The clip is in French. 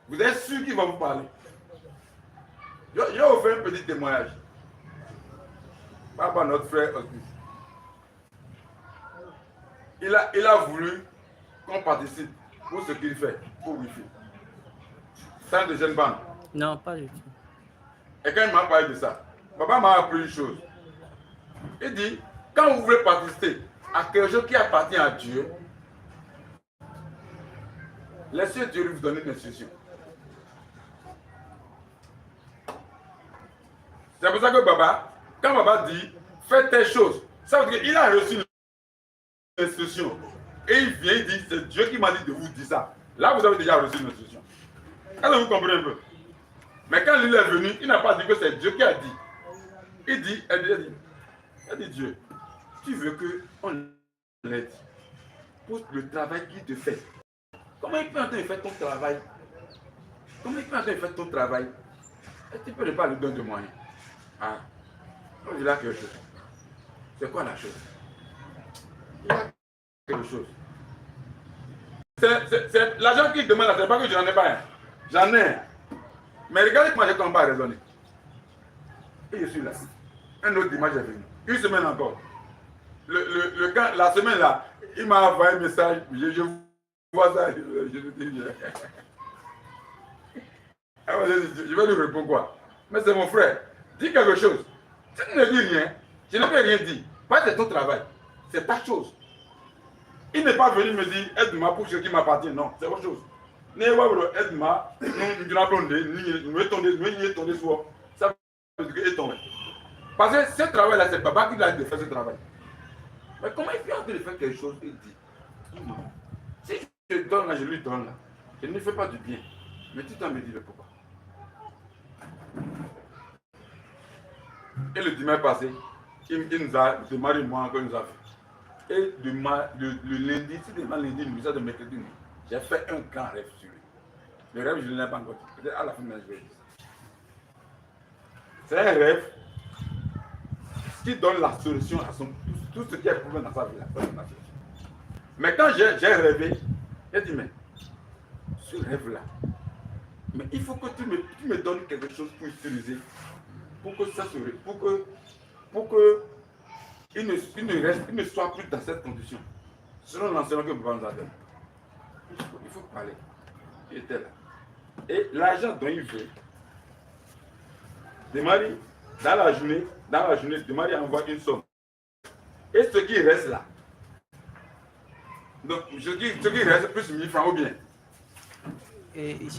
Vous êtes sûr qu'il va vous parler? Je vais vous faire un petit témoignage. Par rapport à notre frère Auguste. Il a voulu qu'on participe pour ce qu'il fait, pour Wi-Fi. C'est un de jeunes bandes. Non, pas du tout. Et quand il m'a parlé de ça, papa m'a appris une chose. Il dit, quand vous voulez participer à quelque chose qui appartient à Dieu, laissez Dieu vous donner une instruction. C'est pour ça que Baba, quand Baba dit, faites telle chose, ça veut dire qu'il a reçu l'instruction. Et il vient, il dit, c'est Dieu qui m'a dit de vous dire ça. Là, vous avez déjà reçu l'instruction. Est-ce que vous comprenez un peu? Mais quand il est venu, il n'a pas dit que c'est Dieu qui a dit. Il dit, elle dit Dieu, tu veux qu'on l'aide pour le travail qu'il te fait. Comment il peut en train de faire ton travail? Comment il peut en train de faire ton travail? Et tu peux ne pas lui donner de moyens. Ah, il a quelque chose. C'est quoi la chose? Il a quelque chose. C'est l'argent qu'il demande, c'est pas que je n'en ai pas un. J'en ai un. Mais regardez comment j'ai commencé à raisonner. Et je suis là. Un autre dimanche est venu. Une semaine encore. La semaine là, il m'a envoyé un message. Je vois ça. Je vais lui répondre quoi? Mais c'est mon frère. Dis quelque chose. Si tu ne dis rien, je ne peux rien dire. Pas c'est ton travail. C'est ta chose. Il n'est pas venu me dire aide-moi pour ce qui m'appartient. Non, c'est autre chose. Aide-moi. Ça veut dire que tomber. Parce que ce travail-là, c'est papa qui l'a de faire ce travail. Mais comment il peut de faire quelque chose et dit si je donne là, je lui donne là. Je ne fais pas du bien. Mais tu t'en me dis le pourquoi. Et le dimanche passé, il nous a demandé moi encore nous a fait. Et le lundi, si demain lundi, nous a de mercredi, j'ai fait un grand rêve sur lui. Le rêve, je ne l'ai pas encore dit. Peut-être à la fin de la journée. C'est un rêve qui donne la solution à tout ce qui est problème dans sa vie. Mais quand j'ai rêvé, j'ai dit, mais ce rêve-là, mais il faut que tu me donnes quelque chose pour utiliser, pour que ça se pour que il ne soit plus dans cette condition. Selon l'enseignement que papa nous a donné. Il faut parler. Il était là. Et l'argent dont il veut, Demari, dans la journée, Demari envoie une somme. Et ce qui reste là, donc ce qui reste plus 1000 francs ou bien. Et